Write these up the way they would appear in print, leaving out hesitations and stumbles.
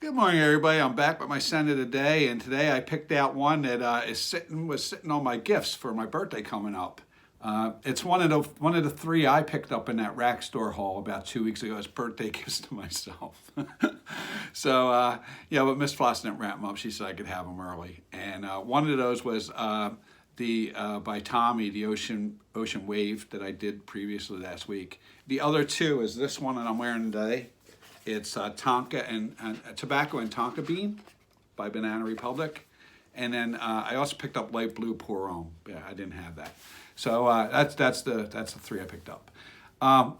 Good morning, everybody. I'm back with my scent of the day, and today I picked out one that was sitting on my gifts for my birthday coming up. It's one of the three I picked up in that rack store haul about 2 weeks ago as birthday gifts to myself. So but Miss Floss didn't wrap them up. She said I could have them early, and one of those was the by Tommy, the Ocean Wave that I did previously last week. The other two is this one that I'm wearing today. It's Tonka and Tobacco and Tonka Bean by Banana Republic. And then I also picked up Light Blue Pour Homme. Yeah, I didn't have that. So that's the three I picked up.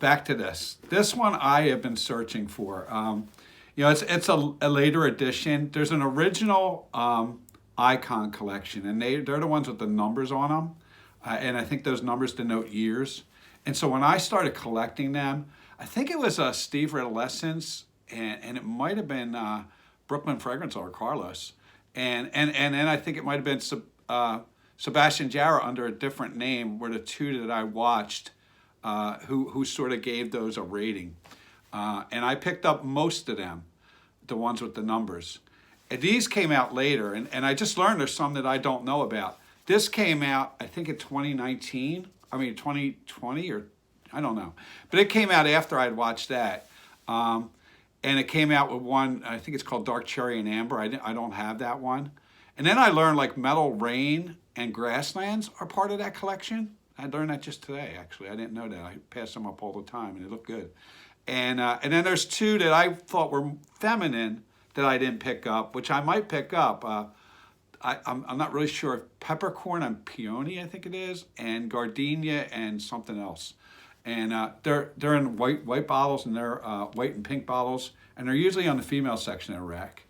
Back to this. This one I have been searching for. It's a later edition. There's an original icon collection, and they're the ones with the numbers on them. And I think those numbers denote years. And so when I started collecting them, I think it was Steve Adolescence, and it might have been Brooklyn Fragrance or Carlos, and then I think it might have been Sebastian Jarrah under a different name were the two that I watched who sort of gave those a rating. And I picked up most of them, the ones with the numbers. And these came out later, and I just learned there's some that I don't know about. This came out, I think, in 2020, or I don't know. But it came out after I'd watched that. And it came out with one, I think it's called Dark Cherry and Amber. I don't have that one. And then I learned like Metal Rain and Grasslands are part of that collection. I learned that just today, actually. I didn't know that. I pass them up all the time, and they look good. And then there's two that I thought were feminine that I didn't pick up, which I might pick up. I'm not really sure. Peppercorn and Peony, I think it is, and Gardenia and something else. And they're in white bottles, and they're white and pink bottles, and they're usually on the female section of the rack.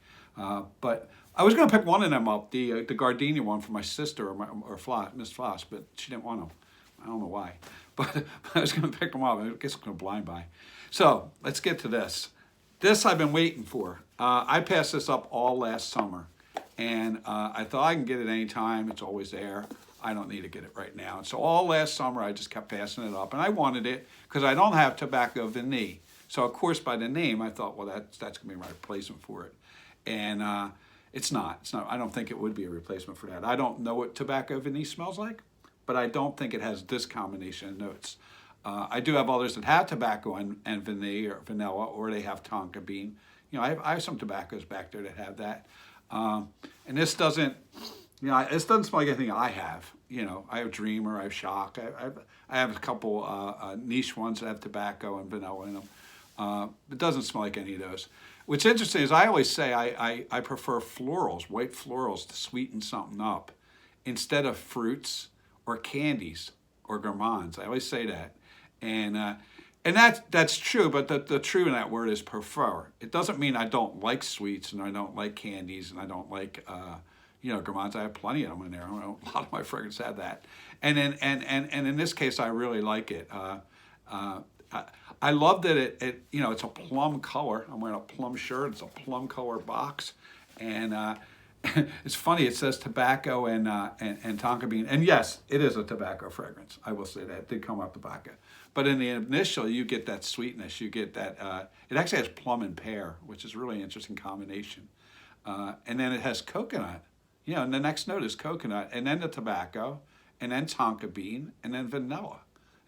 But I was going to pick one of them up, the Gardenia one for my sister or Miss Floss, but she didn't want them. I don't know why, but I was going to pick them up. I guess I'm going to blind buy. So let's get to this. This I've been waiting for. I passed this up all last summer, and I thought I can get it anytime. It's always there. I don't need to get it right now. And so all last summer, I just kept passing it up. And I wanted it because I don't have Tobacco Vanille. So, of course, by the name, I thought, well, that's going to be my replacement for it. And it's not. It's not. I don't think it would be a replacement for that. I don't know what Tobacco Vanille smells like, but I don't think it has this combination of notes. I do have others that have tobacco and vanilla or vanilla, or they have Tonka bean. I have some tobaccos back there that have that. And this doesn't... it doesn't smell like anything I have. I have Dreamer, I have Shock. I have a couple niche ones that have tobacco and vanilla in them. It doesn't smell like any of those. What's interesting is I always say I prefer florals, white florals, to sweeten something up instead of fruits or candies or gourmands. I always say that. And that's true, but the true in that word is prefer. It doesn't mean I don't like sweets and I don't like candies and I don't like... gourmands. I have plenty of them in there. A lot of my fragrances have that. And in this case, I really like it. I love that it's a plum color. I'm wearing a plum shirt. It's a plum color box, and it's funny. It says tobacco and Tonka bean. And yes, it is a tobacco fragrance. I will say that it did come up tobacco. But in the initial, you get that sweetness. You get that. It actually has plum and pear, which is a really interesting combination. And then it has coconut. And the next note is coconut, and then the tobacco, and then Tonka bean, and then vanilla.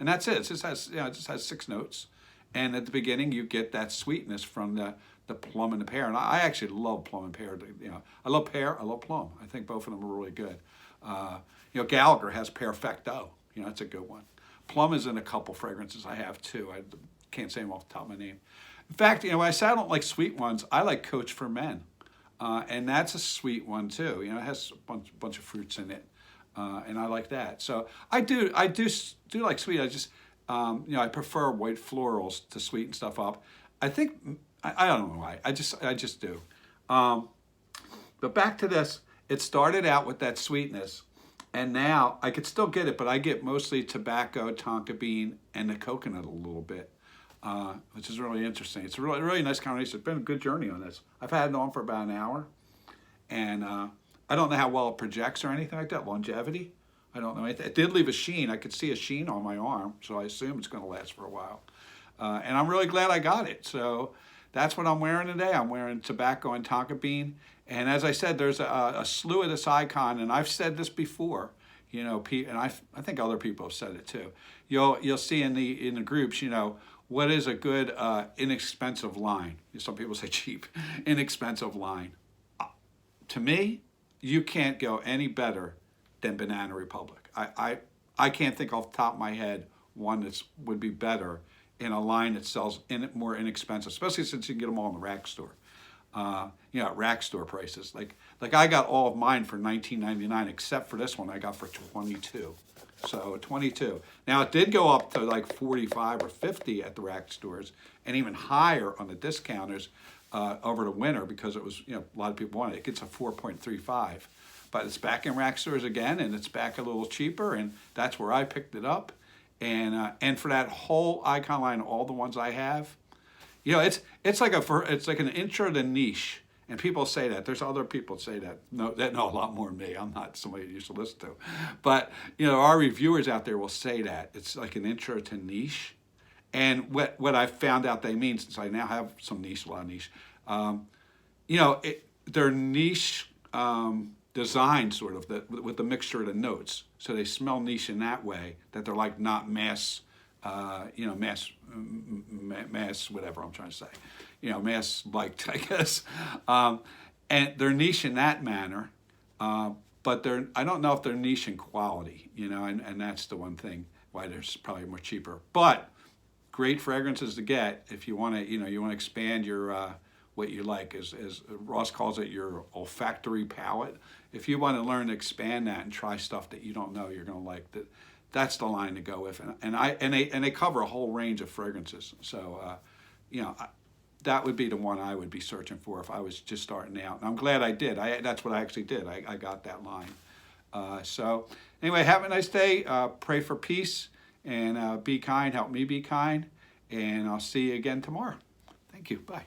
And that's it. It just has 6 notes. And at the beginning, you get that sweetness from the plum and the pear. And I actually love plum and pear. I love pear. I love plum. I think both of them are really good. Gallagher has Perfecto. That's a good one. Plum is in a couple fragrances I have, too. I can't say them off the top of my name. In fact, when I say I don't like sweet ones, I like Coach for Men. And that's a sweet one too. It has a bunch of fruits in it, and I like that. So I do like sweet. I just I prefer white florals to sweeten stuff up. I think I don't know why. I just do. But back to this. It started out with that sweetness, and now I could still get it, but I get mostly tobacco, Tonka bean, and the coconut a little bit. Which is really interesting. It's a really nice combination. It's been a good journey on this. I've had it on for about an hour, and I don't know how well it projects or anything like that. Longevity, I don't know anything. It did leave a sheen. I could see a sheen on my arm, so I assume it's going to last for a while. And I'm really glad I got it. So that's what I'm wearing today. I'm wearing tobacco and Tonka bean. And as I said, there's a slew of this icon, and I've said this before, you know, and I think other people have said it too. You'll see in the groups, you know, what is a good inexpensive line. Some people say cheap, inexpensive line. To me, you can't go any better than Banana Republic. I can't think off the top of my head one that would be better in a line that sells more inexpensive, especially since you can get them all in the rack store. You know, at rack store prices. Like I got all of mine for $19.99, except for this one I got for $22. So $22. Now it did go up to like $45 or $50 at the rack stores, and even higher on the discounters over the winter, because it was, you know, a lot of people wanted it. It gets a 4.35, but it's back in rack stores again, and it's back a little cheaper, and that's where I picked it up. And for that whole icon line, all the ones I have, you know, it's like an intro to niche. And people say that. There's other people that say that know a lot more than me. I'm not somebody you used to listen to. But, you know, our reviewers out there will say that. It's like an intro to niche. And what I found out they mean, since I now have a lot of niche, you know, they're niche design, sort of, with the mixture of the notes. So they smell niche in that way, that they're like not mass, you know, mass, whatever I'm trying to say. You know, mass liked, I guess. And they're niche in that manner, but I don't know if they're niche in quality, you know, and that's the one thing why they're probably more cheaper. But great fragrances to get if you want to, you know, you want to expand your, what you like, as Ross calls it, your olfactory palate. If you want to learn to expand that and try stuff that you don't know you're going to like, that's the line to go with. And they cover a whole range of fragrances. So, you know, that would be the one I would be searching for if I was just starting out. And I'm glad I did. That's what I actually did. I got that line. So anyway, have a nice day. Pray for peace, and be kind. Help me be kind. And I'll see you again tomorrow. Thank you. Bye.